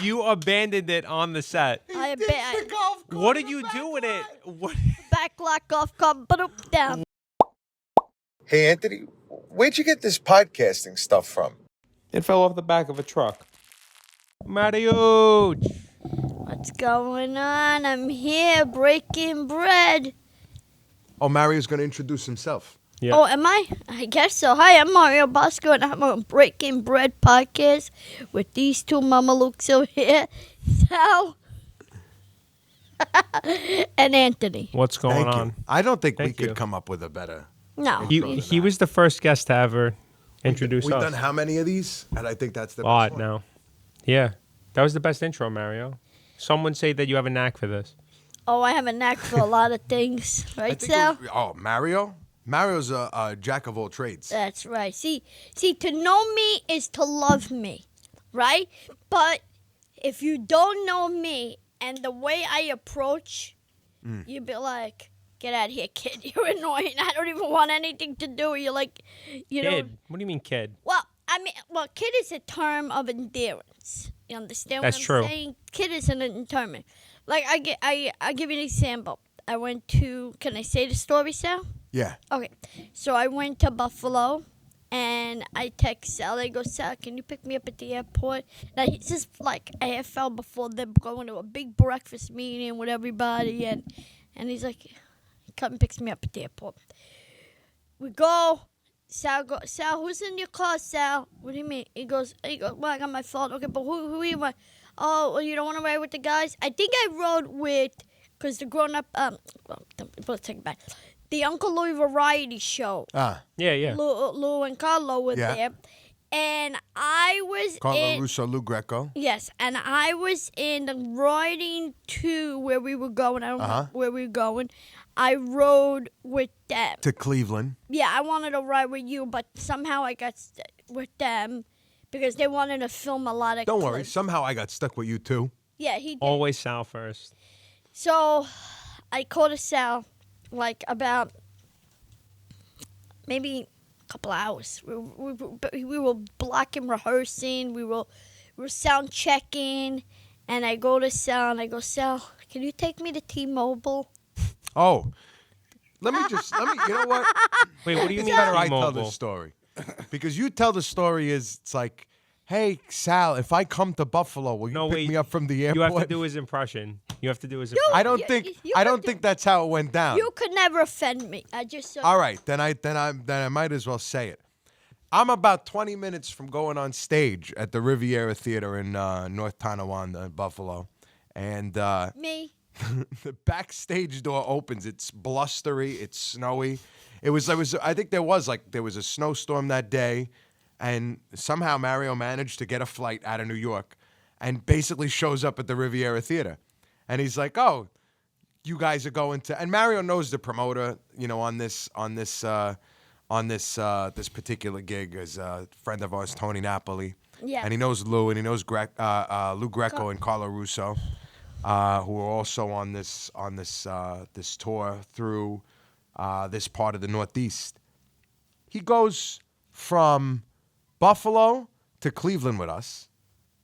You abandoned it on the set. I abandoned the golf cart What in did the you back do with it? lot. What? backlot golf cart, down. Hey, Anthony, where'd you get this podcasting stuff from? It fell off the back of a truck. Mario. What's going on? I'm here breaking bread. Oh, Mario's going to introduce himself. Yeah. Oh, am I? I guess so. Hi, I'm Mario Bosco, and I'm on Breaking Bread podcast with these two mamalukes over here, Sal and Anthony. What's going Thank on? you. I don't think Thank we you. could come up with a better. No. He was the first guest to ever introduce We've us. done how many of these? And I think that's the A best lot one. now. Yeah. That was the best intro, Mario. Someone say that you have a knack for this. Oh, I have a knack for a lot of things. I Right, think Sal? Mario? Mario's a jack of all trades. That's right. See, to know me is to love me, right? But if you don't know me and the way I approach, you'd be like, get out of here, kid. You're annoying. I don't even want anything to do. You're like, you know. Kid. What do you mean, kid? Well, kid is a term of endearance. You understand That's what I'm true. saying? Kid is an term. Like, I'll give you an example. I went to, can I say the story, Sal? Yeah. Okay, so I went to Buffalo, and I text Sal. I go, Sal, can you pick me up at the airport? Now, he's just like AFL before they're going to a big breakfast meeting with everybody, and he's like, he comes and picks me up at the airport. We go. Sal, who's in your car, Sal? What do you mean? He goes, well, I got my phone. Okay, but who are you with? Oh, well, you don't want to ride with the guys? I think I rode with, because the grown-up, let's take it back. The Uncle Louie Variety Show. Yeah. Lou and Carlo were Yeah. there. And I was Carlo Russo, Lou Greco. Yes, and I was in the riding to where we were going. I don't know where we were going. I rode with them. To Cleveland. Yeah, I wanted to ride with you, but somehow I got stuck with them because they wanted to film a lot of Don't worry. clips. Somehow I got stuck with you, too. Yeah, he did. Always Sal first. So I called a Sal like about maybe a couple hours. We were blocking rehearsing. We were sound checking. And I go to Sal and I go, Sal, can you take me to T-Mobile? Oh. You know what? Wait, what do you It's mean better I tell T-Mobile? the story. Because you tell the story it's like, hey, Sal, if I come to Buffalo, will you pick me up from the airport? You have to do his impression. I don't think that's how it went down. You could never offend me. I just All right, then I might as well say it. I'm about 20 minutes from going on stage at the Riviera Theater in North Tonawanda, Buffalo, and me. the backstage door opens. It's blustery. It's snowy. I think there was a snowstorm that day, and somehow Mario managed to get a flight out of New York, and basically shows up at the Riviera Theater, and he's like, "Oh, you guys are going to," and Mario knows the promoter, on this particular gig is a friend of ours, Tony Napoli. Yeah. And he knows Lou, and he knows Lou Greco and Carlo Russo, who are also on this tour through this part of the Northeast. He goes from Buffalo to Cleveland with us,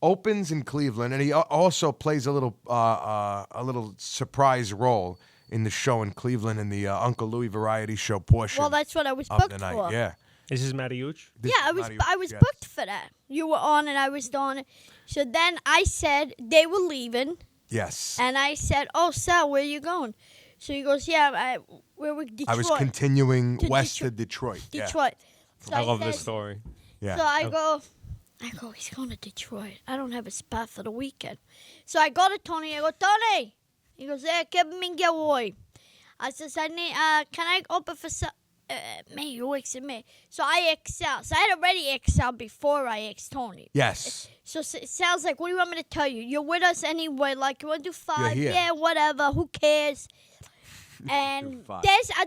opens in Cleveland, and he also plays a little surprise role in the show in Cleveland in the Uncle Louie Variety Show portion. Well, that's what I was of booked the night. for. Yeah. This is Mariucci? This Yeah, is I was yes. booked for that. You were on and I was on it. So then I said they were leaving, Yes. and I said, "Oh, Sal, where are you going?" So he goes, "Yeah, we're with Detroit." I was continuing To west Detroit. of Detroit. Yeah. Detroit. So I love said- this story. Yeah. So I go, he's going to Detroit. I don't have a spot for the weekend. So I go to Tony. I go, Tony. He goes, give me a boy. I says, I need, can I open for me? You asked me. So I excel. So I had already excelled before I asked Tony. Yes. So Sal's like, what do you want me to tell you? You're with us anyway. Like, you want to do 5? here. Yeah, whatever. Who cares? And Fine.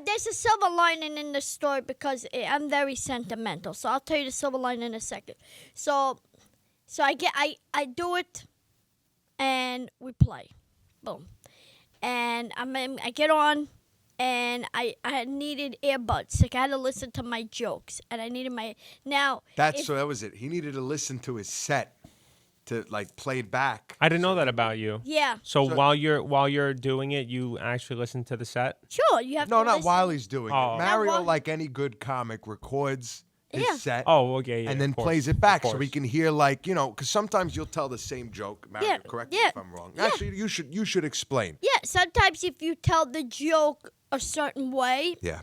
there's a silver lining in the story because I'm very sentimental. So I'll tell you the silver lining in a second. So I do it, and we play, boom, and I get on, and I needed earbuds. Like I had to listen to my jokes, and I needed my now. So that was it. He needed to listen to his set. to like played back. I didn't know that about you. Yeah. So while you're doing it, you actually listen to the set. Sure, you have No, to not listen. while he's doing Oh. it. Mario, while- like any good comic, records his Yeah. set. Oh, okay, yeah, and then of course, plays it back of so we course. can hear, like, because sometimes you'll tell the same joke. Mario, Yeah, correct me yeah, if I'm wrong. yeah. Actually, you should explain. Yeah, sometimes if you tell the joke a certain way, Yeah.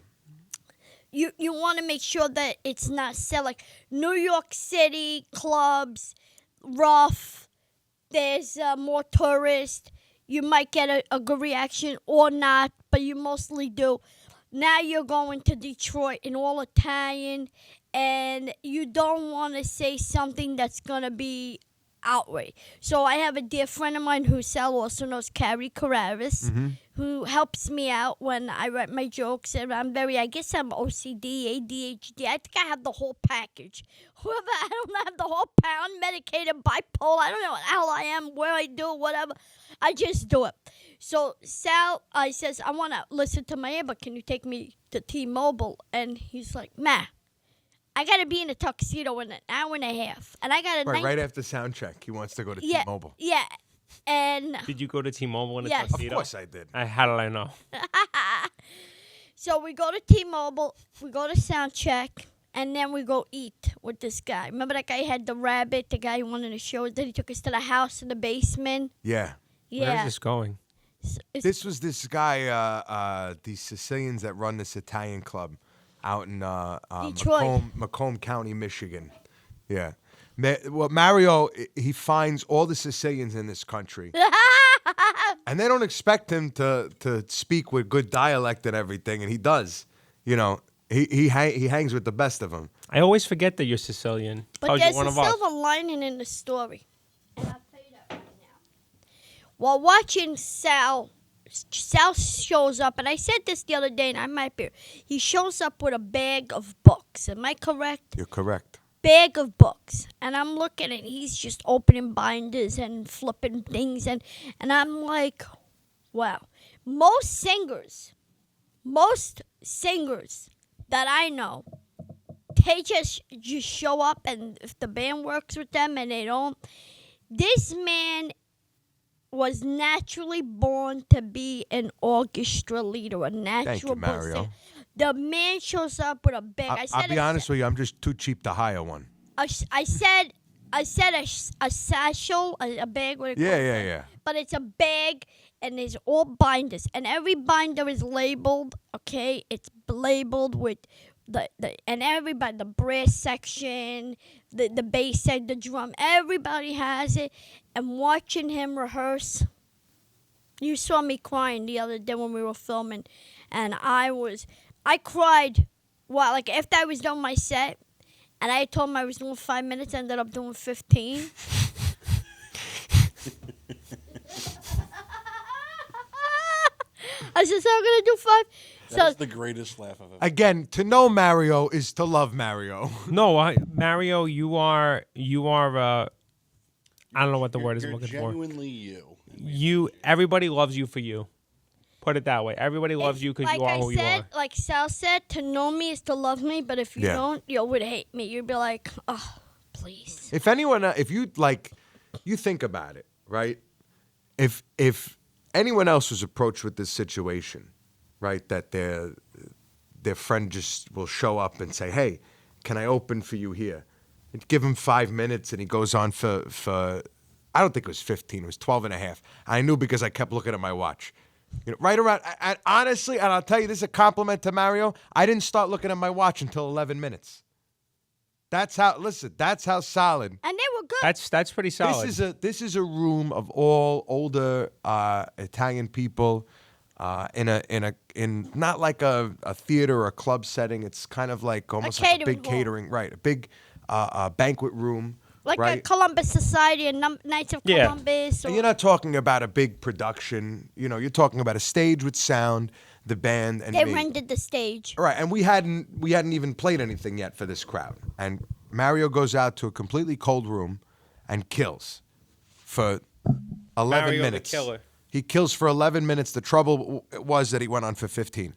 you want to make sure that it's not said like New York City clubs, rough, there's more tourists. You might get a good reaction or not, but you mostly do. Now you're going to Detroit and all Italian, and you don't want to say something that's going to be outrage. So I have a dear friend of mine who Sal also knows, Carrie Carraris, who helps me out when I write my jokes. And I guess I'm OCD, ADHD. I think I have the whole package. Whoever, I don't have the whole pound, medicated, bipolar. I don't know what the hell I am, where I do, whatever. I just do it. So Sal says, I want to listen to my ear, but can you take me to T-Mobile? And he's like, I got to be in a tuxedo in an hour and a half. And I got to... Right after sound check, he wants to go to T-Mobile. Yeah. And... Did you go to T-Mobile in a Yes. tuxedo? Of course I did. How did I know? So we go to T-Mobile, we go to sound check, and then we go eat with this guy. Remember that guy had the rabbit, the guy who wanted to show us that he took us to the house in the basement? Yeah. Yeah. Where's this going? This was this guy, these Sicilians that run this Italian club out in Detroit. Macomb County, Michigan. Yeah. Well, Mario, he finds all the Sicilians in this country. And they don't expect him to speak with good dialect and everything, and he does. He hangs with the best of them. I always forget that you're Sicilian. But Told you there's one a of us. silver lining in the story. And I'll tell you that right now. While watching Sal shows up, and I said this the other day, and I might be. He shows up with a bag of books. Am I correct? You're correct. Bag of books. And I'm looking and he's just opening binders and flipping things. And I'm like, wow. Most singers that I know, they just show up, and if the band works with them and they don't, this man was naturally born to be an orchestra leader, a natural Thank you, Mario. singer. The man shows up with a bag. I'll be honest with you, I'm just too cheap to hire one. I said a satchel, a bag. What Yeah. But it's a bag, and there's all binders, and every binder is labeled. Okay, it's labeled with and everybody, the brass section, the bass side, the drum, everybody has it. And watching him rehearse, you saw me crying the other day when we were filming, and I cried. Well, like after I was done my set, and I told him I was doing 5 minutes, I ended up doing 15. I said, so I'm gonna do 5. That's the greatest laugh I've ever. Again, to know Mario is to love Mario. No, Mario, you are. I don't know what the word is I'm You're looking for. genuinely you. Everybody loves you for you. Put it that way. Everybody loves you because like you are who you are. Like Sal said, to know me is to love me. But if you Yeah. don't, you would hate me. You'd be like, oh, please. If you think about it, right? If anyone else was approached with this situation, right, that their friend just will show up and say, "Hey, can I open for you here?" And give him 5 minutes, and he goes on for I don't think it was 15, it was 12 and a half. I knew because I kept looking at my watch. Right around, honestly, and I'll tell you, this is a compliment to Mario. I didn't start looking at my watch until 11 minutes. That's how solid. And they were good. That's pretty solid. This is a room of all older Italian people in not like a theater or a club setting. It's kind of like almost like a big catering hall. catering, right? A big banquet room. Like right? a Columbus Society and Knights of Yeah. Columbus. Or, And you're not talking about a big production. You're talking about a stage with sound, the band, and they me. rented the stage. Right, and we hadn't even played anything yet for this crowd. And Mario goes out to a completely cold room and kills for 11 Mario the minutes. killer. He kills for 11 minutes. The trouble was that he went on for 15.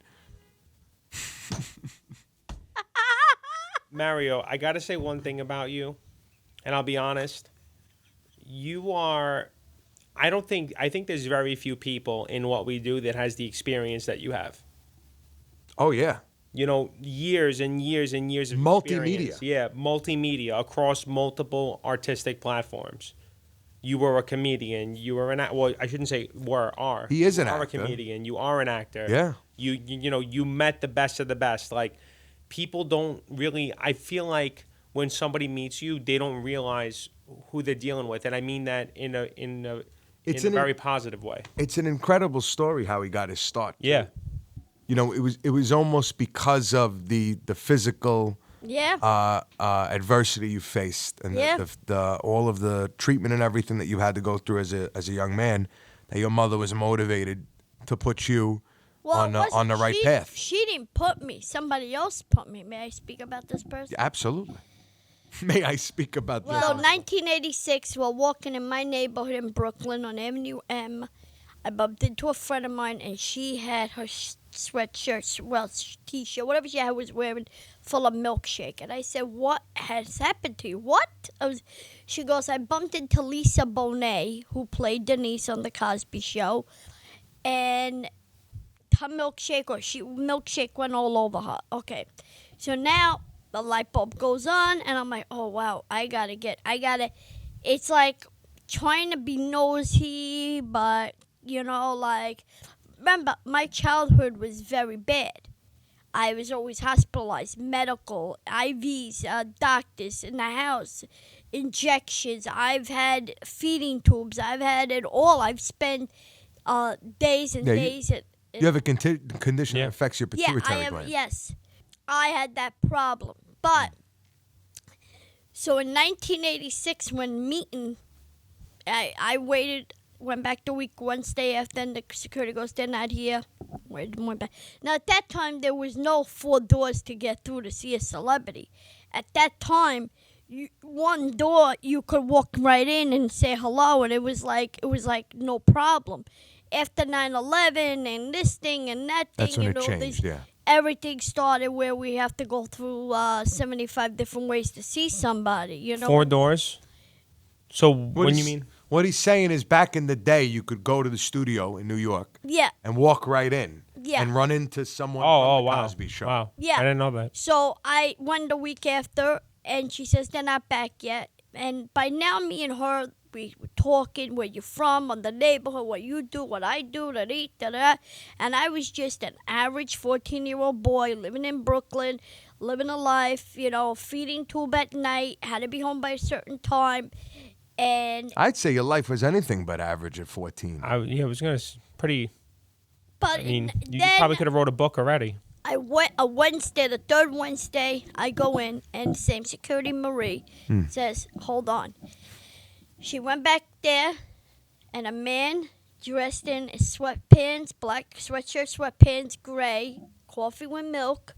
Mario, I got to say one thing about you, and I'll be honest. you are. I think there's very few people in what we do that has the experience that you have. Oh yeah. You know, years and years and years of Multimedia. experience. Yeah, multimedia across multiple artistic platforms. You were a comedian. You were well, I shouldn't say were, are. He is You an are actor. a comedian. You are an actor. Yeah. You know, you met the best of the best. Like, people don't really, I feel like when somebody meets you, they don't realize who they're dealing with. And I mean that in a very positive way. It's an incredible story how he got his start. Yeah. You know, it was almost because of the physical Yeah. adversity you faced and Yeah. the all of the treatment and everything that you had to go through as a young man, that your mother was motivated to put you on the right path. She didn't put me. Somebody else put me. May I speak about this person? Absolutely. May I speak about this? Well, 1986, while walking in my neighborhood in Brooklyn on Avenue M, I bumped into a friend of mine, and she had her sweatshirt, well, t-shirt, whatever she had was wearing, full of milkshake. And I said, "What has happened to you?" What? She goes, "I bumped into Lisa Bonet, who played Denise on The Cosby Show, and her milkshake went all over her." Okay, so now the light bulb goes on, and I'm like, "Oh wow, it's like trying to be nosy, but like, remember, my childhood was very bad. I was always hospitalized, medical, IVs, doctors in the house, injections. I've had feeding tubes. I've had it all. I've spent days and days. You have a condition Yeah. that affects your Yeah, pituitary gland. Yes, I had that problem. But so in 1986, when meeting, I went back to week Wednesday after, then the security goes, "They're not here." Went back. Now at that time there was no 4 doors to get through to see a celebrity. At that time, one door you could walk right in and say hello, and it was like no problem. After 9/11 and this thing and that thing, That's when it changed, yeah. everything started where we have to go through 75 different ways to see somebody. 4 doors. So when you mean? What he's saying is, back in the day, you could go to the studio in New York Yeah. and walk right in Yeah. and run into someone Oh, from the wow. Cosby Show. Wow. Yeah. I didn't know that. So I went the week after, and she says they're not back yet. And by now, me and her, we were talking, where you from, on the neighborhood, what you do, what I do, da-da. And I was just an average 14-year-old boy living in Brooklyn, living a life, feeding tube at night, had to be home by a certain time. And I'd say your life was anything but average at 14. It was gonna pretty. but I mean, you then probably could have wrote a book already. I went the third Wednesday, I go in, and same security Marie says, "Hold on." She went back there, and a man dressed in sweatpants, black sweatshirt, sweatpants, gray, coffee with milk,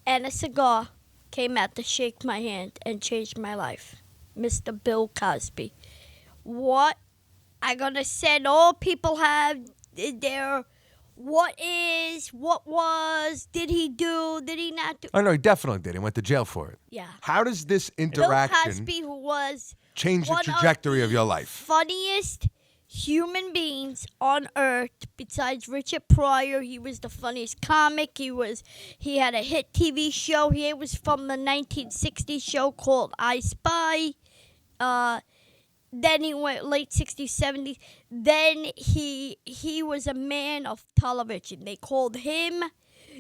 and a cigar came out to shake my hand and changed my life. Mr. Bill Cosby. What I gonna say, all people have their what was, did he do, did he not do? Oh, no, he definitely did. He went to jail for it. Yeah. How does this Bill interaction Cosby, who was change the one trajectory of your life? funniest human beings on earth, besides Richard Pryor. He was the funniest comic. He had a hit TV show. He was from the 1960s show called I Spy. Then he went late 60s, 70s. Then he was a man of television. They called him,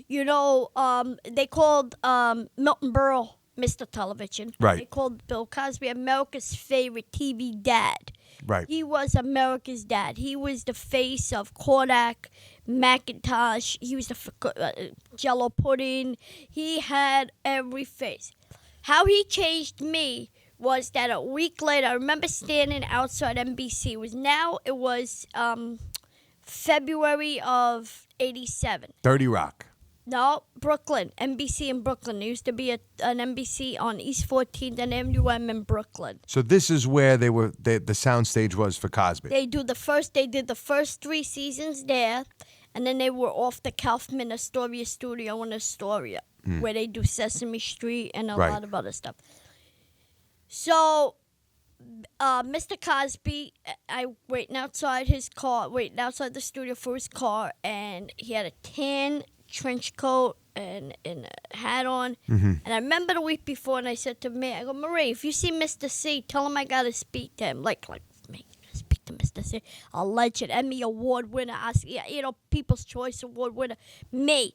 they called Milton Berle Mr. Television. Right. They called Bill Cosby America's favorite TV dad. Right. He was America's dad. He was the face of Kodak, Macintosh. He was the Jello pudding. He had every face. How he changed me was that a week later, I remember standing outside NBC. It was February of 87. 30 Rock. No, Brooklyn. NBC in Brooklyn. There used to be an NBC on East 14th and MUM in Brooklyn. So this is where the soundstage was for Cosby. They did the first 3 seasons there, and then they were off the Kaufman Astoria studio in Astoria, where they do Sesame Street and a Right. lot of other stuff. So Mr. Cosby, I waiting outside his car, waiting outside the studio for his car, and he had a tan trench coat and a hat on. And I remember the week before, and I said to Marie, I go, Marie, if you see Mr. C, tell him I gotta speak to him. Like me, speak to Mr. C, a legend, Emmy Award winner, People's Choice Award winner, me.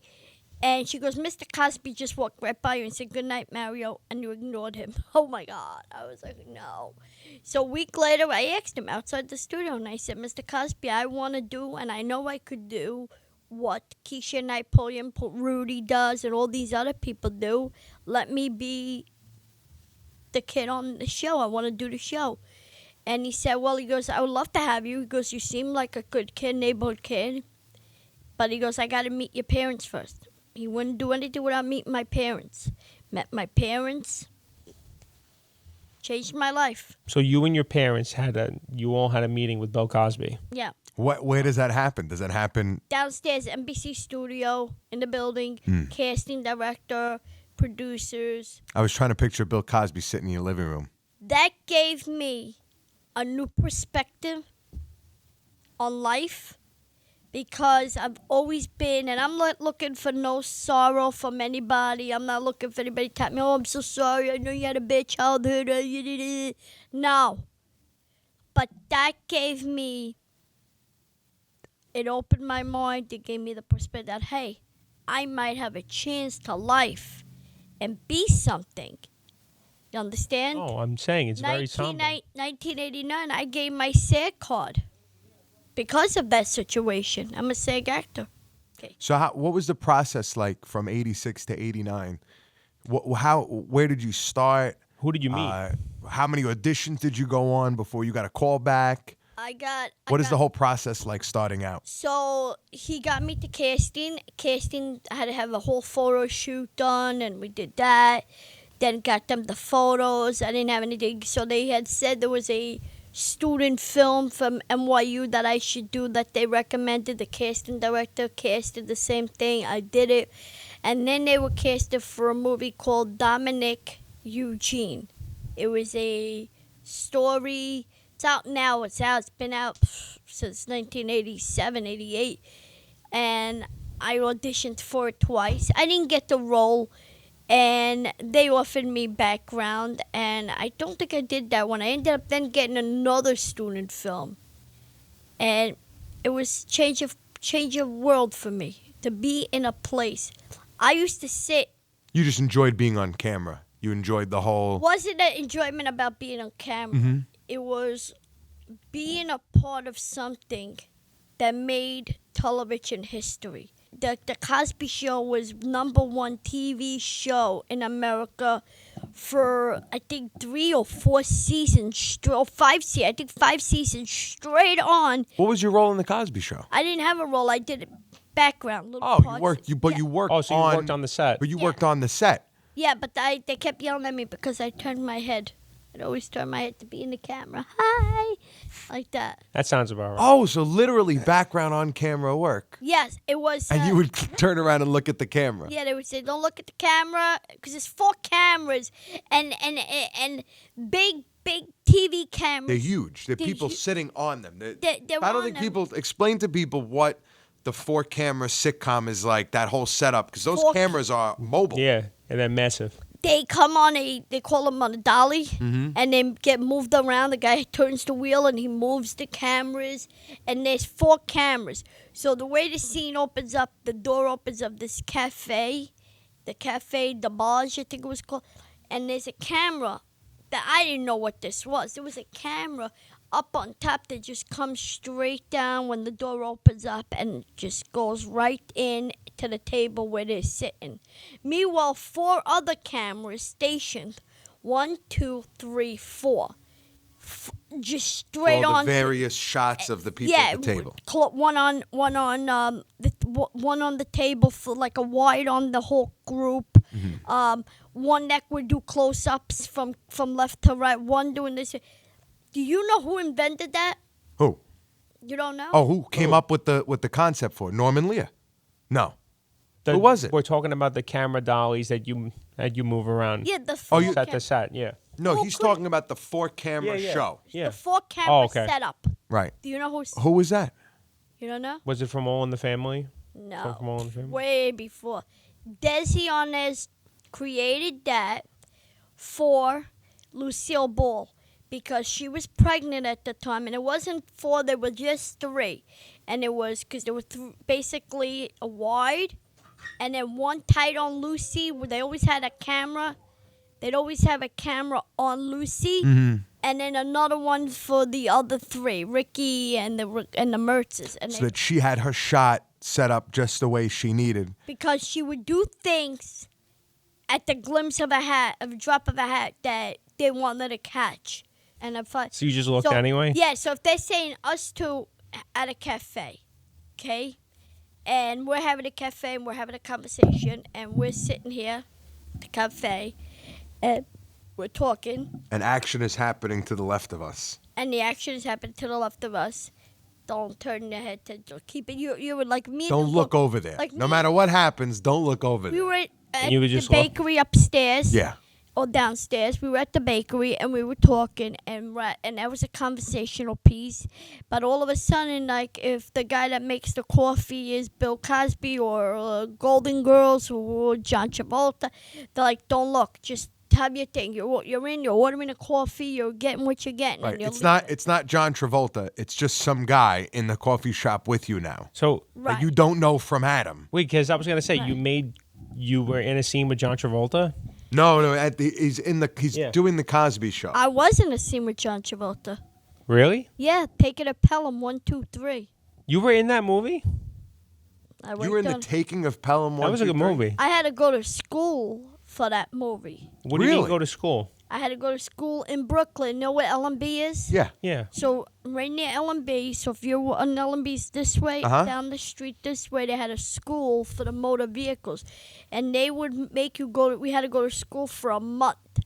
And she goes, Mr. Cosby just walked right by you and said, good night, Mario, and you ignored him. Oh, my God. I was like, no. So a week later, I asked him outside the studio, and I said, Mr. Cosby, I want to do, and I know I could do what Keisha Napoleon, Rudy does, and all these other people do. Let me be the kid on the show. I want to do the show. And he said, well, he goes, I would love to have you. He goes, you seem like a good kid, neighborhood kid. But he goes, I got to meet your parents first. He wouldn't do anything without meeting my parents. Met my parents. Changed my life. So you and your parents you all had a meeting with Bill Cosby. Yeah. Where does that happen? Does that happen? Downstairs, NBC studio in the building. Casting director, producers. I was trying to picture Bill Cosby sitting in your living room. That gave me a new perspective on life. Because I've always been, and I'm not looking for no sorrow from anybody. I'm not looking for anybody to tap me, oh, I'm so sorry. I know you had a bad childhood. No. But that gave me, it opened my mind. It gave me the perspective that, hey, I might have a chance to life and be something. You understand? Oh, I'm saying it's very somber. 1989, I gave my SAG card. Because of that situation, I'm a SAG actor. Okay. So what was the process like from 86 to 89? Where did you start? Who did you meet? How many auditions did you go on before you got a call back? What is the whole process like starting out? So he got me to casting. I had to have a whole photo shoot done, and we did that. Then got them the photos. I didn't have anything. So they had said there was a student film from NYU that I should do that they recommended. The casting director casted the same thing. I did it. And then they were casted for a movie called Dominic Eugene. It was a story. It's out now. It's been out since 1987, 88. And I auditioned for it twice. I didn't get the role. And they offered me background, and I don't think I did that one. I ended up then getting another student film, and it was change of world for me to be in a place. I used to sit. You just enjoyed being on camera. You enjoyed the whole. Wasn't an enjoyment about being on camera. Mm-hmm. It was being a part of something that made television history. The Cosby Show was #1 TV show in America for, I think, 3 or 4 seasons, or 5 seasons. I think 5 seasons straight on. What was your role in the Cosby Show? I didn't have a role. I did background, little Oh, parts. you worked. You worked. Oh, so you worked on the set. But you worked on the set. Yeah, but they kept yelling at me because I turned my head. I'd always turn my head to be in the camera. Hi, like that. That sounds about right. Oh, so literally background on camera work. Yes, it was. And you would turn around and look at the camera. Yeah, they would say, "Don't look at the camera," because there's 4 cameras and big TV cameras. They're huge. They're people sitting on them. I don't think people explain to people what the 4-camera sitcom is like. That whole setup, because those cameras are mobile. Yeah, and they're massive. They come on they call them on a dolly, and they get moved around. The guy turns the wheel and he moves the cameras, and there's 4 cameras. So the way the scene opens up, the door opens up this cafe, the Cafe de Barge, I think it was called, and there's a camera that I didn't know what this was. There was a camera up on top that just comes straight down when the door opens up and just goes right in to the table where they're sitting. Meanwhile, 4 other cameras stationed. 1, 2, 3, 4. Just straight all on. the various shots of the people at the table. One on the table for like a wide on the whole group. One that would do close-ups from left to right. One doing this. Do you know who invented that? Who? You don't know? Oh, who came up with the concept for it? Norman Lear? No. Who was it? We're talking about the camera dollies that you move around. Yeah, the Oh, you- Set to set, yeah. No, Who he's could- talking about the 4-camera Yeah, yeah. show. Yeah. The 4-camera okay. setup. Right. Do you know who's? Who was that? You don't know? Was it from All in the Family? No. From All in the Family? Way before. Desi Arnaz created that for Lucille Ball because she was pregnant at the time, and it wasn't 4, there were just 3. And it was because there were basically a wide and then one tight on Lucy, where they always had a camera. They'd always have a camera on Lucy, and then another one for the other 3, Ricky and the Mertzes. And So that she had her shot set up just the way she needed. because she would do things at the glimpse of a hat, of a drop of a hat that they wanted to catch. And if I, So you just looked anyway? Yeah, so if they're saying us two at a cafe, okay, and we're having a cafe and we're having a conversation and we're sitting here at the cafe and we're talking And action is happening to the left of us. and the action is happening to the left of us, don't turn your head to keep it. You would like me. Don't look over there. Like no me. matter what happens, don't look over We there. were at You would the just look? bakery upstairs. Yeah. Or downstairs. We were at the bakery and we were talking and that was a conversational piece. But all of a sudden, like if the guy that makes the coffee is Bill Cosby or Golden Girls or John Travolta, they're like, don't look, just have your thing. You're ordering a coffee, you're getting what you're getting. Right. And you're It's not John Travolta. It's just some guy in the coffee shop with you now. So, right. That you don't know from Adam. wait, because I was going to say, Right. you were in a scene with John Travolta? No. He's Yeah. doing the Cosby Show. I was in a scene with John Travolta. Really? Yeah, Take It to Pelham 1, 2, 3. You were in that movie? I You went were in the down- Taking of Pelham 1, That was a 2, good 3? movie. I had to go to school for that movie. What do you mean Really? go to school? I had to go to school in Brooklyn. Know where LMB is? Yeah. Yeah. So right near LMB. So if you're on LMB's this way, Uh-huh. down the street this way, they had a school for the motor vehicles, and they would make you go. We had to go to school for a month,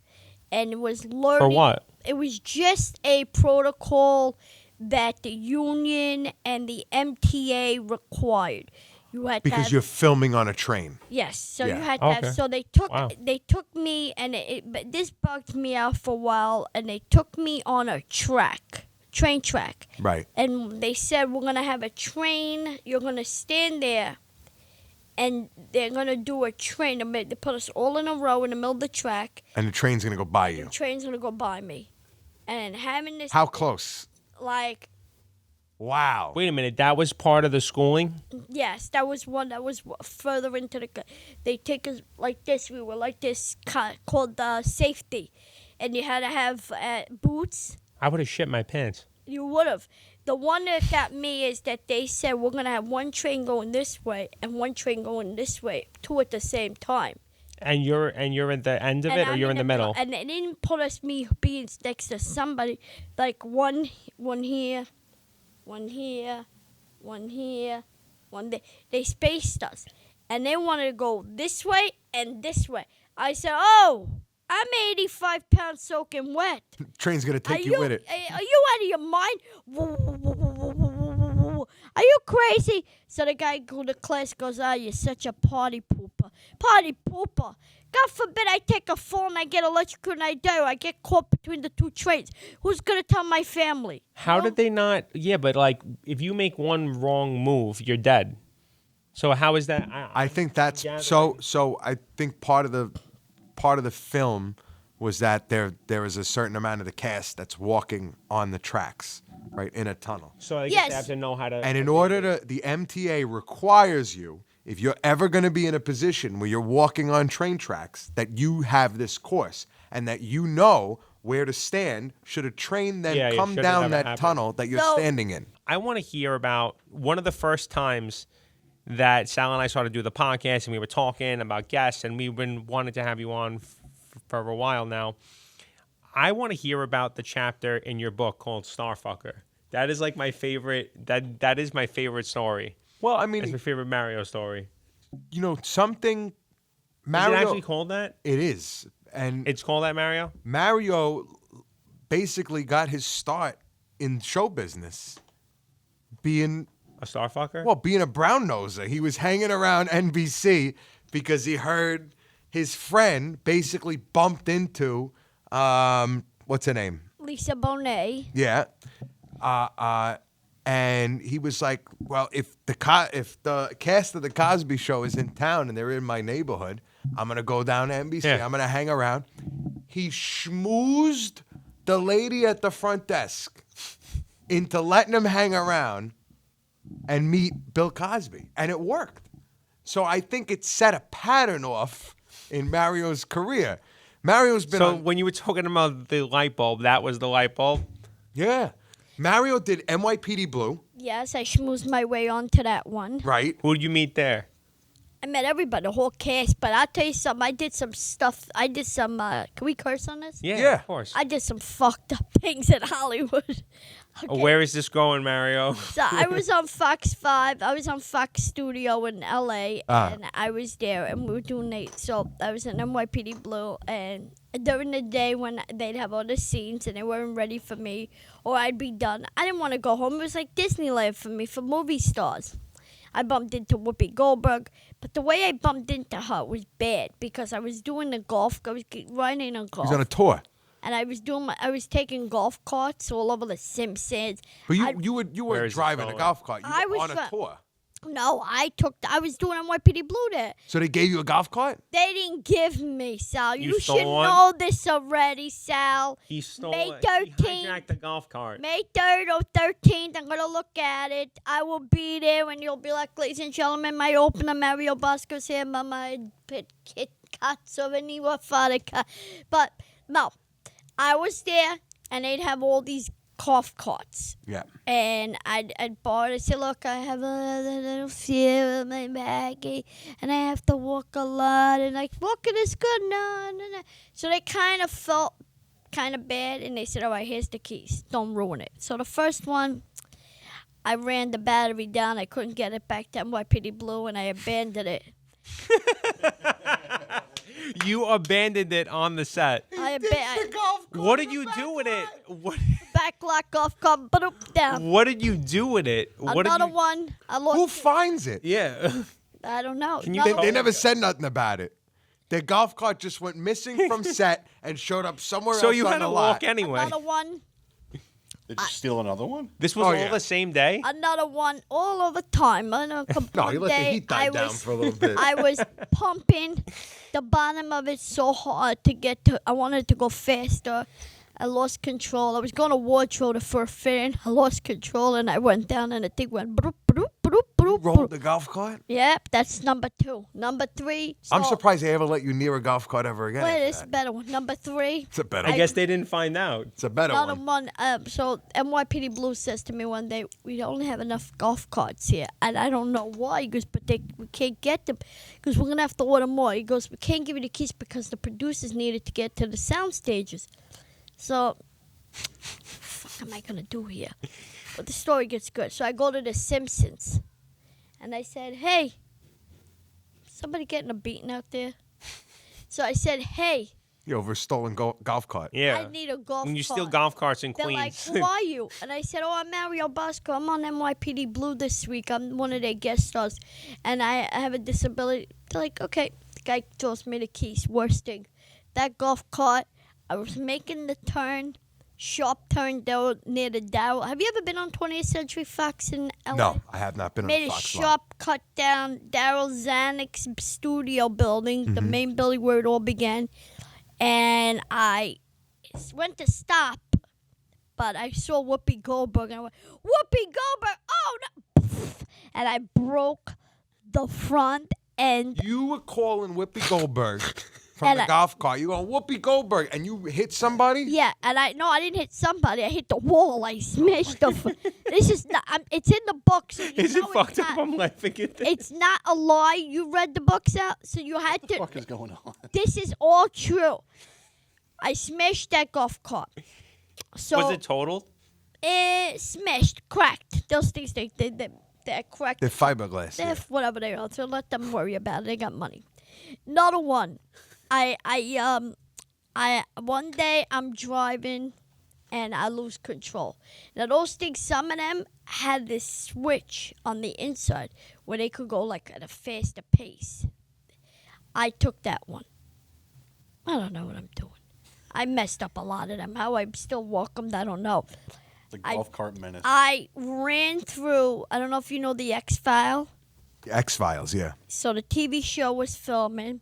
and it was learning. For what? It was just a protocol that the union and the MTA required. You had to Because have, you're filming on a train. Yes, so Yeah. you had to Okay. have. So Wow. they took me, and but this bugged me out for a while, and they took me on a train track, Right. and they said we're gonna have a train. You're gonna stand there, and they're gonna do a train. They put us all in a row in the middle of the track. And the train's going to go by you. The train's gonna go by me, and having this How close? like. Wow. Wait a minute. That was part of the schooling? Yes, that was one that was further into the. They take us like this. We were like this, called safety, and you had to have boots. I would have shit my pants. You would have. The one that got me is that they said we're gonna have one train going this way and one train going this way, 2 at the same time. And you're at the end of And it, or I'm you're in the middle? And they didn't put me being next to somebody, like one here, one here, one here, one there. They spaced us, and they wanted to go this way and this way. I said, "Oh, I'm 85 pounds soaking wet. Train's going to take Are you with it. Are you out of your mind? Are you crazy?" So the guy go to class goes, "Ah, you're such a party pooper. Party pooper. God forbid I take a fall and I get electrocuted and I die, or I get caught between the 2 trains. Who's going to tell my family?" How did they not? Yeah, but like, if you make one wrong move, you're dead. So how is that? I think that's gathering. so I think part of the film was that there is a certain amount of the cast that's walking on the tracks, right, in a tunnel. So I guess Yes. they have to know how to. And in order to, the MTA requires you, if you're ever going to be in a position where you're walking on train tracks, that you have this course and that you know where to stand should a train then Yeah, yeah, come should it down ever that happen. tunnel that you're So- standing in. I want to hear about one of the first times that Sal and I started to do the podcast, and we were talking about guests, and we've been wanting to have you on for a while now. I want to hear about the chapter in your book called Starfucker. That is like my favorite. That is my favorite story. Well, I It's my mean, favorite Mario story. you know, something Is Mario it actually called that? it is. And It's called that, Mario? Mario basically got his start in show business being A Starfucker? being a brown noser. He was hanging around NBC because he heard his friend basically bumped into What's her name? Lisa Bonet. Yeah. And he was like, well, if the cast of the Cosby Show is in town and they're in my neighborhood, I'm gonna go down to NBC. Yeah. I'm gonna hang around. He schmoozed the lady at the front desk into letting him hang around and meet Bill Cosby, and it worked. So I think it set a pattern off in Mario's career. Mario's been So on, when you were talking about the light bulb, that was the light bulb. yeah. Mario did NYPD Blue, Yes, I schmoozed my way onto that one. right? Who did you meet there? I met everybody, the whole cast. But I'll tell you something. I did some stuff. I did some. Can we curse on this? Yeah, Yeah. of course. I did some fucked up things in Hollywood. Okay. Where is this going, Mario? So I was on Fox 5. I was on Fox Studio in LA, and I was there, and we were doing it. So I was in NYPD Blue, and during the day when they'd have all the scenes and they weren't ready for me, or I'd be done, I didn't want to go home. It was like Disneyland for me, for movie stars. I bumped into Whoopi Goldberg, but the way I bumped into her was bad because I was doing the golf. I was riding a golf. He's on a tour. And I was taking golf carts all over the Simpsons. But I- you Where weren't is it driving a going? golf cart. You I were was on a dri- tour. No, I was doing NYPD Blue there. So they gave you a golf cart? They didn't give me, Sal. You You should stole one? know this already, Sal. He stole May it. 13th. He hijacked the golf cart. May 3rd or 13th, I'm going to look at it. I will be there and you'll be like, ladies and gentlemen, my opener, Mario Bosco's here, Mama Pit Kit Cuts of any father cut. But no, I was there and they'd have all these golf carts. Yeah. And I'd borrow it. I said, look, I have a little fear in my baggie, and I have to walk a lot, and like, walking is good. No. So they kind of felt kind of bad, and they said, all right, here's the keys. Don't ruin it. So the first one, I ran the battery down. I couldn't get it back to NYPD Blue, and I abandoned it. You abandoned it on the set. I abandoned golf cart. What did you do with it? What? back lock off cart, down. What did you do with it? What did Another you, one. I Who lost. finds it? Yeah. I don't know. Can you Another They one. never said nothing about it. Their golf cart just went missing from set and showed up somewhere So else you on had the to lot. walk anyway. Another one. Did you steal another one? This was Oh, all yeah. the same day. Another one all over time. On a No, he let the day, heat die down for a little bit. I was pumping the bottom of it so hard to get to. I wanted to go faster. I lost control. I was going to wardrobe for a fin. I lost control and I went down and the thing went broop, broop, broop, broop, Rolled broop. the golf cart? Yep, that's number 2. Number 3. I'm so- surprised they ever let you near a golf cart ever again. Wait, after it's a that. better one. Number 3. It's a better I one. guess they didn't find out. It's a better Another one. one. So NYPD Blue says to me one day, we only have enough golf carts here, and I don't know why. He goes, but we can't get them because we're gonna have to order more. He goes, we can't give you the keys because the producers needed to get to the sound stages. So, what am I gonna do here? But the story gets good. So I go to the Simpsons, and I said, hey, somebody getting a beating out there? So I said, hey. You over a stolen golf cart. Yeah. I need a golf When you steal cart. golf carts in They're like, Queens. who are you? And I said, oh, I'm Mario Bosco. I'm on NYPD Blue this week. I'm one of their guest stars. And I have a disability. They're like, okay. The guy throws me the keys. Worst thing. That golf cart, I was making the turn, sharp turn down near the Darryl. Have you ever been on 20th Century Fox in LA? No, I have not been Made on a a Fox lot. sharp cut down Daryl Zanuck's studio building, the main building where it all began. And I went to stop, but I saw Whoopi Goldberg, and I went, Whoopi Goldberg! Oh, no! And I broke the front end. You were calling Whoopi Goldberg from And the I- golf cart. You going, Whoopi Goldberg, and you hit somebody? Yeah, and I didn't hit somebody. I hit the wall. I smashed the. This is not. it's in the book. So you Is know it fucked it's up? not, I'm laughing at this. It's not a lie. You read the books out, so you had What to. the fuck is going on? This is all true. I smashed that golf cart. So Was it totaled? smashed, cracked. Those things they're cracked. They're fiberglass. They're Yeah. whatever they are. So let them worry about it. They got money. Another one. I one day I'm driving and I lose control. Now those things, some of them had this switch on the inside where they could go like at a faster pace. I took that one. I don't know what I'm doing. I messed up a lot of them. How I still walk them, I don't know. The golf cart menace. I ran through, I don't know if you know the X-File. X-Files, yeah. So the TV show was filming.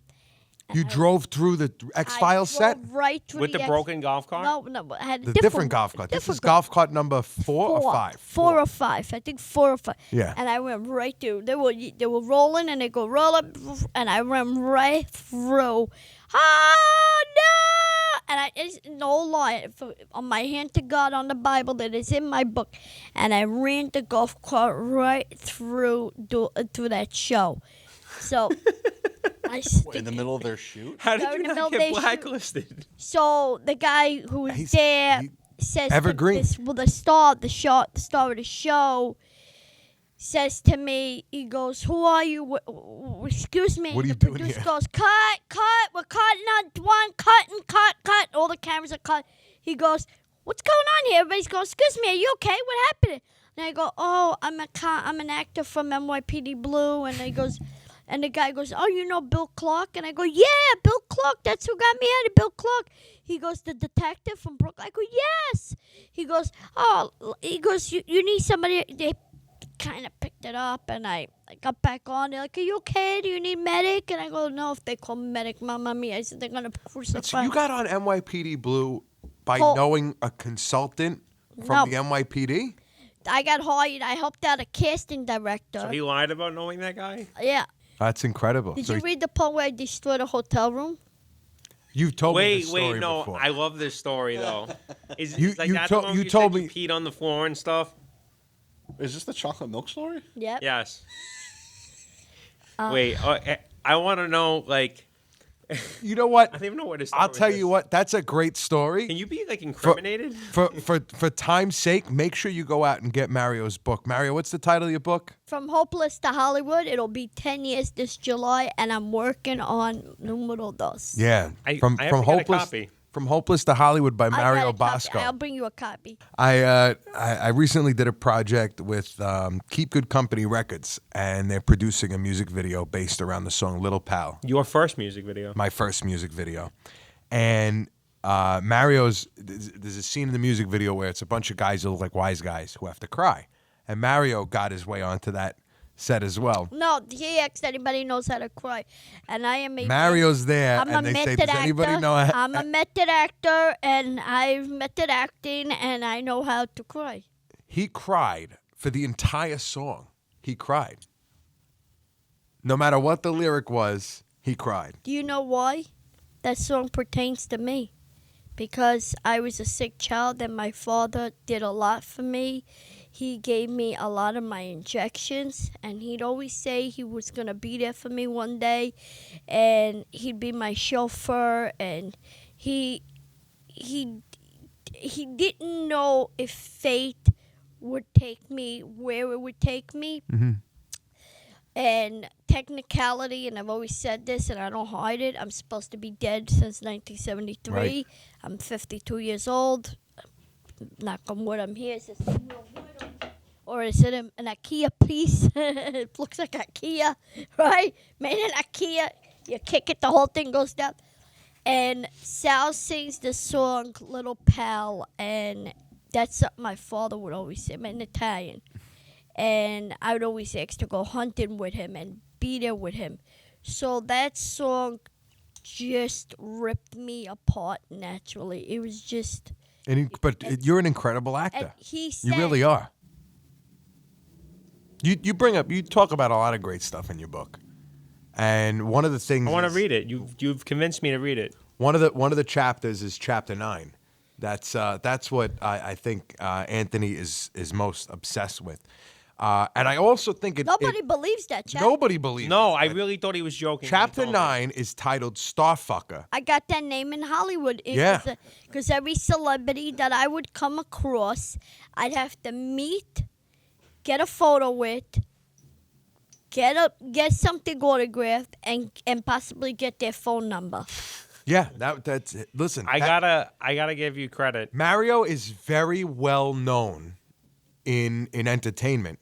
You drove through the X-Files set? Right through With the broken golf cart? No, I had a The different golf cart. This is golf cart number 4 or 5? 4 or 5. I think 4 or 5. Yeah. And I went right through. They were rolling, and they go roll up, and I ran right through. Oh no! And it's no lie, on my hand to God on the Bible that is in my book, and I ran the golf cart right through that show. So. In the middle of their shoot? How did They're in you the not middle, get they shoot. blacklisted? So the guy who was He's- there he- says Evergreen. the star of the show says to me, he goes, "Who are you? Excuse me." What are you the doing producer here? goes, "Cut! We're cutting on one, cut! All the cameras are cut." He goes, "What's going on here?" Everybody's going, "Excuse me, are you okay? What happened?" And I go, "Oh, I'm an actor from NYPD Blue." And he goes. And the guy goes, "Oh, you know Bill Clark?" And I go, "Yeah, Bill Clark. That's who got me out of Bill Clark." He goes, "The detective from Brooklyn?" I go, "Yes." He goes, "Oh," he goes, you need somebody." They kind of picked it up, and I got back on. They're like, "Are you okay? Do you need medic?" And I go, "No, if they call me medic, mamma mia." I said, "They're going to crucify So you got on NYPD Blue by Oh. knowing a consultant from No. the NYPD? I got hired. I helped out a casting director. So he lied about knowing that guy? Yeah. That's incredible. Did So you read the part where I destroyed a hotel room? You've told me this story Wait, no. before. I love this story, though. You- Is like you that to- the one you where told said me- you peed on the floor and stuff? Is this the chocolate milk story? Yep. Yes. Wait, I want to know, like, You know what? I don't even know what to I'll tell you what. That's a great story. Can you be, like, incriminated? For time's sake, make sure you go out and get Mario's book. Mario, what's the title of your book? From Hopeless to Hollywood, it'll be 10 years this July, and I'm working on numero dos. Yeah, I from have to get a hopeless copy. from hopeless to Hollywood by I got Mario a copy. Bosco. I'll bring you a copy. I recently did a project with Keep Good Company Records, and they're producing a music video based around the song "Little Pal." Your first music video. My first music video, and there's a scene in the music video where it's a bunch of guys who look like wise guys who have to cry, and Mario got his way onto that set as well. No, he asked anybody knows how to cry, and I am a Mario's there, I'm and a they say, method "Does anybody actor. know?" I'm a method actor, and I've method acting, and I know how to cry. He cried for the entire song. He cried. No matter what the lyric was, he cried. Do you know why? That song pertains to me. Because I was a sick child and my father did a lot for me. He gave me a lot of my injections, and he'd always say he was going to be there for me one day, and he'd be my chauffeur, and he didn't know if fate would take me where it would take me. And technicality, and I've always said this, and I don't hide it, I'm supposed to be dead since 1973. Right. I'm 52 years old. Knock on wood, I'm here. Is this real wood or is it an IKEA piece? It looks like IKEA, right? Made in IKEA. You kick it, the whole thing goes down. And Sal sings the song "Little Pal," and that's something my father would always say. I'm in Italian. And I would always ask to go hunting with him and be there with him. So that song just ripped me apart naturally. It was just... But you're an incredible And actor. he said... You really are. You talk about a lot of great stuff in your book. And one of the things I want to is- read it. You've convinced me to read it. One of the chapters is chapter 9. That's what I think Anthony is most obsessed with. And I also think Nobody believes that, Chad. nobody believes No, it. I really thought he was joking. when he Chapter told me. 9 is titled Starfucker. I got that name in Hollywood. Yeah. Because every celebrity that I would come across, I'd have to meet, get a photo with, get something autographed, and possibly get their phone number. Yeah, that's it. Listen. I gotta give you credit. Mario is very well known in entertainment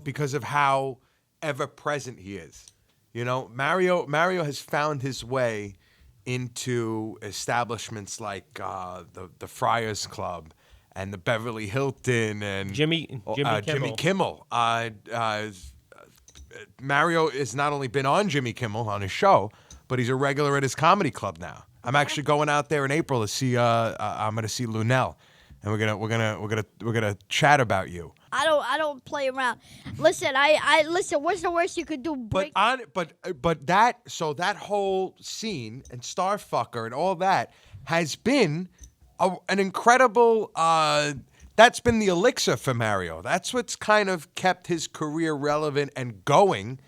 because of how ever present he is. You know, Mario has found his way into establishments like the Friars Club and the Beverly Hilton and Jimmy Kimmel. Mario has not only been on Jimmy Kimmel on his show, but he's a regular at his comedy club now. I'm actually going out there in April to see. I'm going to see Lunel, and we're gonna chat about you. I don't play around. Listen, I listen. What's the worst you could do? But that whole scene and Starfucker and all that has been an incredible. That's been the elixir for Mario. That's what's kind of kept his career relevant and going.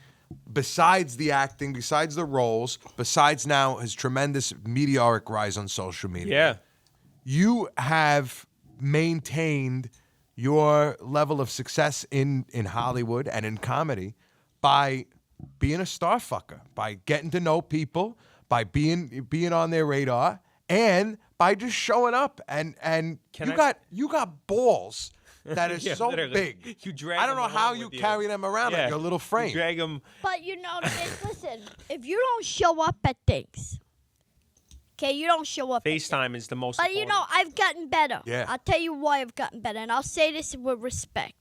Besides the acting, besides the roles, besides now his tremendous meteoric rise on social media. Yeah. You have maintained your level of success in Hollywood and in comedy by being a star fucker, by getting to know people, by being on their radar, and by just showing up. And you got balls that is Yeah, so literally. big. You drag I don't know them how along you with you. carry them around like your little frame. You drag them. But listen. If you don't show up at things, okay, you don't show up. FaceTime is the most. But important. I've gotten better. Yeah. I'll tell you why I've gotten better, and I'll say this with respect.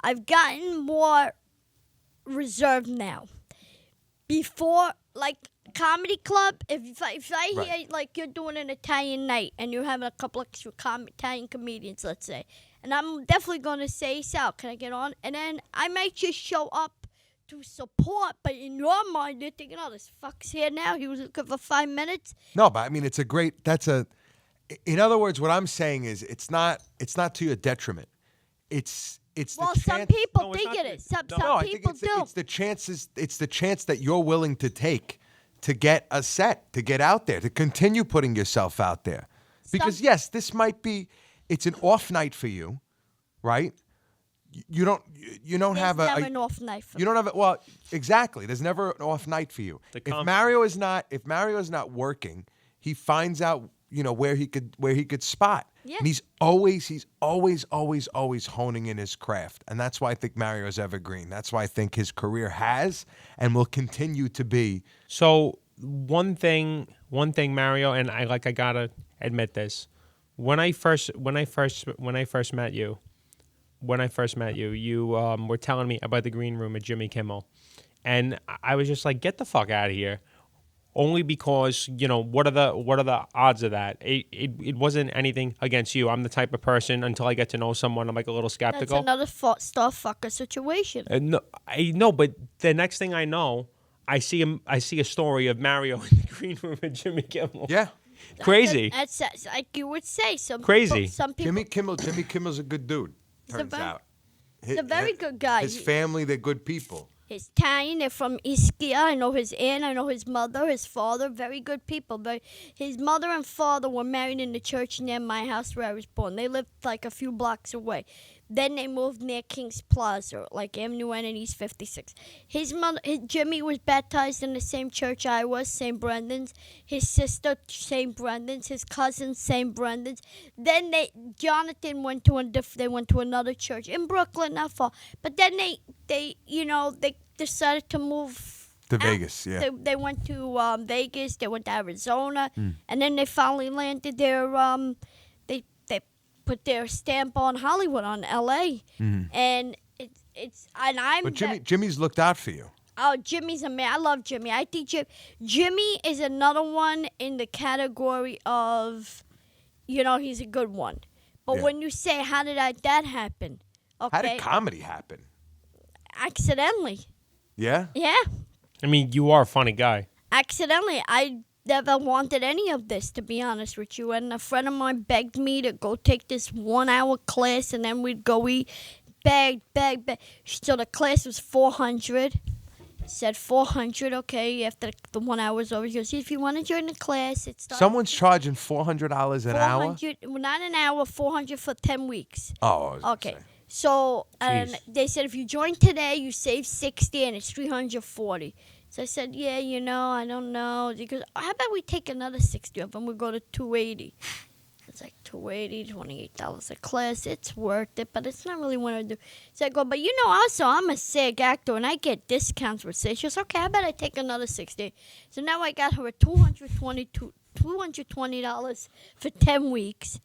I've gotten more reserved now. Before, like comedy club, if I hear like you're doing an Italian night and you're having a couple extra Italian comedians, let's say, and I'm definitely gonna say, Sal, can I get on? And then I might just show up to support, but in your mind, you're thinking, oh, this fuck's here now. He was looking for 5 minutes. No, but I mean, in other words, what I'm saying is it's not to your detriment. It's Well, the some chance. people No, it's think not it is. good. Some No, I think people do. it's the chance that you're willing to take to get a set, to get out there, to continue putting yourself out there. Because yes, this might be it's an off night for you, right? You don't have There's a never an off night for you don't have a well, exactly. There's never an off night for you. If Mario is not working, he finds out, where he could spot. Yeah. And he's always honing in his craft. And that's why I think Mario's evergreen. That's why I think his career has and will continue to be. So one thing, Mario, and I gotta admit this. When I first met you, you were telling me about the green room at Jimmy Kimmel, and I was just like, get the fuck out of here. Only because, what are the odds of that? It wasn't anything against you. I'm the type of person, until I get to know someone, I'm like a little That's skeptical. another star fucker situation. No, I know, but the next thing I know, I see a story of Mario in the green room at Jimmy Kimmel. Yeah. Crazy. That's like you would say. Crazy. Some people. Jimmy Kimmel's a good dude, turns out. He's a very good guy. His family, they're good people. He's Italian. They're from Ischia. I know his aunt. I know his mother, his father. Very good people. But his mother and father were married in the church near my house where I was born. They lived like a few blocks away. Then they moved near Kings Plaza, like Avenue N and East 56. Jimmy was baptized in the same church I was, St. Brendan's. His sister, St. Brendan's. His cousin, St. Brendan's. Then Jonathan went to another church in Brooklyn, not far. But then they decided to move To out. Vegas, yeah. They went to Vegas. They went to Arizona, and then they finally landed their they put their stamp on Hollywood, on L.A. And I'm. But Jimmy's looked out for you. Oh, Jimmy's a man. I love Jimmy. I think Jimmy is another one in the category of, he's a good one. But Yeah. when you say, how did that happen? Okay. How did comedy happen? Accidentally. Yeah? Yeah. I mean, you are a funny guy. Accidentally. I never wanted any of this, to be honest with you. And a friend of mine begged me to go take this 1 hour class, and then we'd go eat. Begged. So the class was $400. Said $400, okay, after the 1 hour's over. He goes, if you want to join the class, it starts. Someone's charging $400 an hour? Well, not an hour, $400 for 10 weeks. Oh, I was gonna Okay. say. So, and Jeez. they said if you join today, you save $60 and it's $340. So I said, yeah, I don't know. He goes, how about we take another 60 of them? We'll go to $280. It's like $280, $28 a class. It's worth it, but it's not really what I do. So I go, but also I'm a SAG actor and I get discounts with SAG. She goes, okay, I better take another $60. So now I got her a $220 for 10 weeks.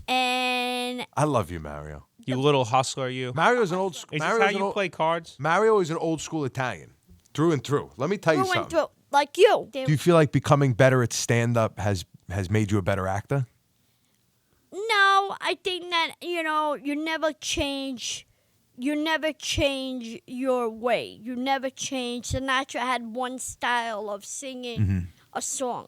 And I love you, Mario. You little hustler, you. Mario's an old school. Is this how you play cards? Mario is an old school Italian, through and through. Let me tell you something. through, like you. Do you feel like becoming better at stand-up has made you a better actor? No, I think that, you never change. You never change your way. You never change. Sinatra had one style of singing a song.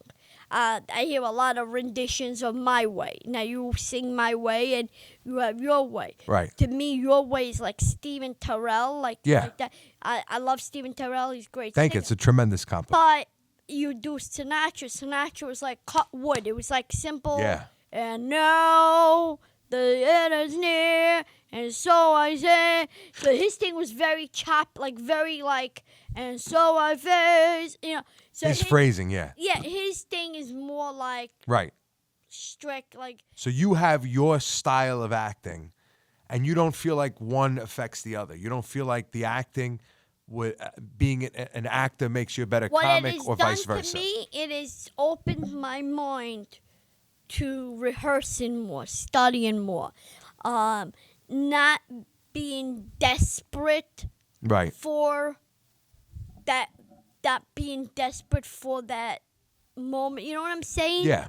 I hear a lot of renditions of My Way. Now you sing My Way and you have your way. Right. To me, your way is like Steven Terrell, like that. I love Steven Terrell. He's great. Thank you. It's a tremendous compliment. But you do Sinatra. Sinatra was like cut wood. It was like simple. Yeah. And now the end is near, and so I say. So his thing was very chopped, like very like, and so I face, So His phrasing, yeah. Yeah, his thing is more like Right. strict, like. So you have your style of acting, and you don't feel like one affects the other. You don't feel like the acting, being an actor makes you a better comic, or vice versa. To me, it has opened my mind to rehearsing more, studying more, not being desperate Right. for that being desperate for that moment. You know what I'm saying? Yeah.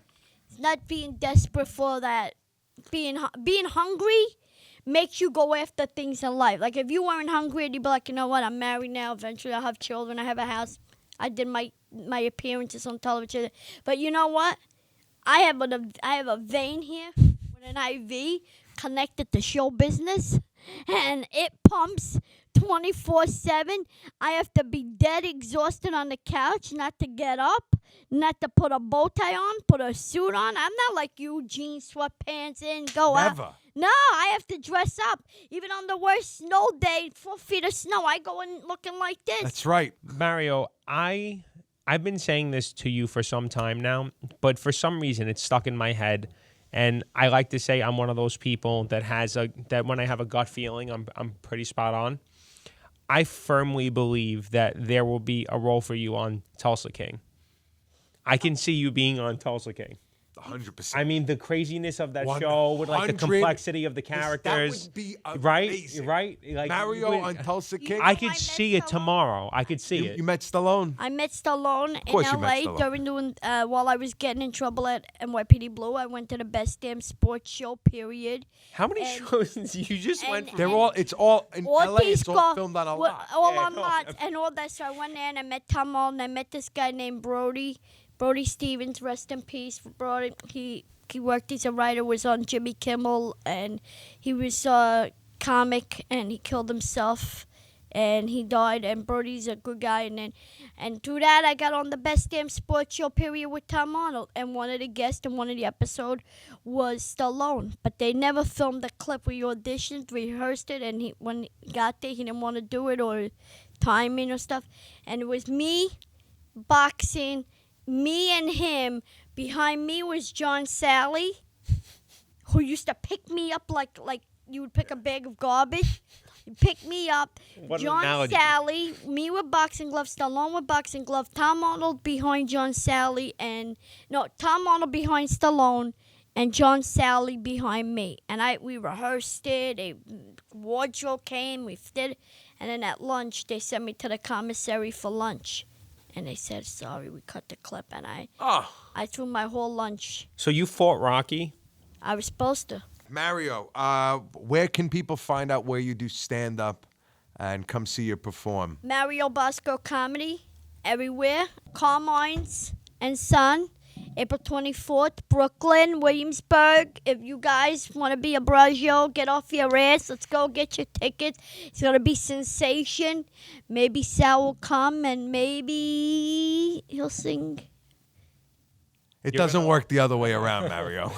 Not being desperate for that. Being hungry makes you go after things in life. Like if you weren't hungry, you'd be like, you know what? I'm married now. Eventually, I'll have children. I have a house. I did my appearances on television. But you know what? I have a vein here with an IV connected to show business, and it pumps 24/7. I have to be dead exhausted on the couch, not to get up, not to put a bow tie on, put a suit on. I'm not like you, jeans, sweatpants, and go out. Never. No, I have to dress up. Even on the worst snow day, 4 feet of snow, I go in looking like this. That's right. Mario, I've been saying this to you for some time now, but for some reason it's stuck in my head. And I like to say I'm one of those people that that when I have a gut feeling, I'm pretty spot on. I firmly believe that there will be a role for you on Tulsa King. I can see you being on Tulsa King. 100%. I mean, the craziness of that show with like the complexity of the characters. That would be right? amazing. Right? Like, Mario on Tulsa King. I could see it tomorrow. I could see it. You met Stallone? I met Stallone in course you met LA Stallone. while I was getting in trouble at NYPD Blue. I went to the best damn sports show, period. How many shows you just went and- through? It's all in LA. It's all Ortiz filmed on a were lot. all Yeah, on no. lots and all that. So I went there and I met Tom Alden. I met this guy named Brody Stevens. Rest in peace for Brody. He worked as a writer, was on Jimmy Kimmel, and he was a comic, and he killed himself, and he died. And Brody's a good guy, and through that I got on the best damn sports show, period, with Tom Arnold. And one of the guests in one of the episodes was Stallone, but they never filmed the clip. We auditioned, rehearsed it, and when he got there, he didn't want to do it or timing or stuff. And it was me, boxing, me and him. Behind me was John Sally, who used to pick me up like you would pick a bag of garbage. He'd pick me up. What an John analogy. Sally, me with boxing gloves, Stallone with boxing gloves, Tom Arnold behind John Sally, Tom Arnold behind Stallone, and John Sally behind me. And we rehearsed it. A wardrobe came, we did it. And then at lunch, they sent me to the commissary for lunch. And they said, sorry, we cut the clip. And I threw my whole lunch. So you fought Rocky? I was supposed to. Mario, where can people find out where you do stand-up and come see you perform? Mario Bosco Comedy, everywhere. Carmine's and Son, April 24th, Brooklyn, Williamsburg. If you guys want to be a Braggio, get off your ass. Let's go get your tickets. It's going to be sensation. Maybe Sal will come and maybe he'll sing. It doesn't work the other way around, Mario.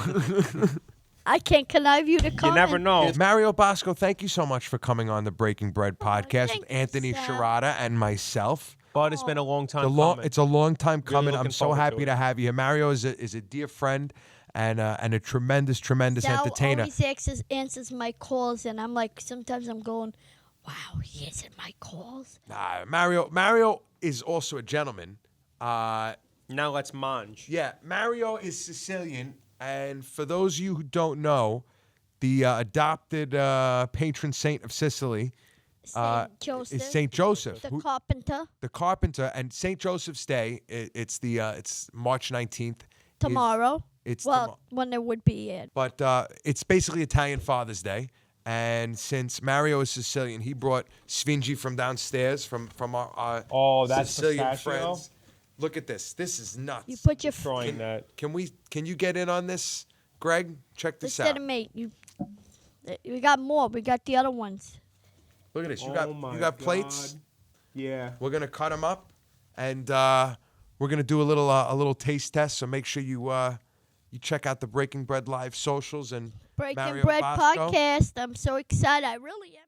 I can't connive you to come. You never know. Mario Bosco, thank you so much for coming on the Breaking Bread podcast thank with you, Anthony Sal. Sharada and myself. But it's been a long time coming. It's a long time coming. I'm looking so forward to happy it. to have you here. Mario is a dear friend, and a tremendous Sal entertainer. always answers my calls, and I'm like, sometimes I'm going, wow, he answered my calls. Mario is also a gentleman. Now let's mange. Yeah, Mario is Sicilian, and for those of you who don't know, the adopted patron saint of Sicily Saint Joseph. is Saint Joseph, The carpenter. the carpenter, and Saint Joseph's Day. It's March 19th. Tomorrow. It's when there would be it. But it's basically Italian Father's Day. And since Mario is Sicilian, he brought Sfingi from downstairs from our that's Sicilian pistachio? friends. Look at this. This is nuts. You put your Destroying that. Can you get in on this, Greg? Check this instead out. of mate. We got more. We got the other ones. Look at this. You Oh my got plates. God. Yeah. We're gonna cut them up, and we're gonna do a little taste test. So make sure you check out the Breaking Bread Live socials and Breaking Mario Bread Bosco. podcast. I'm so excited. I really am.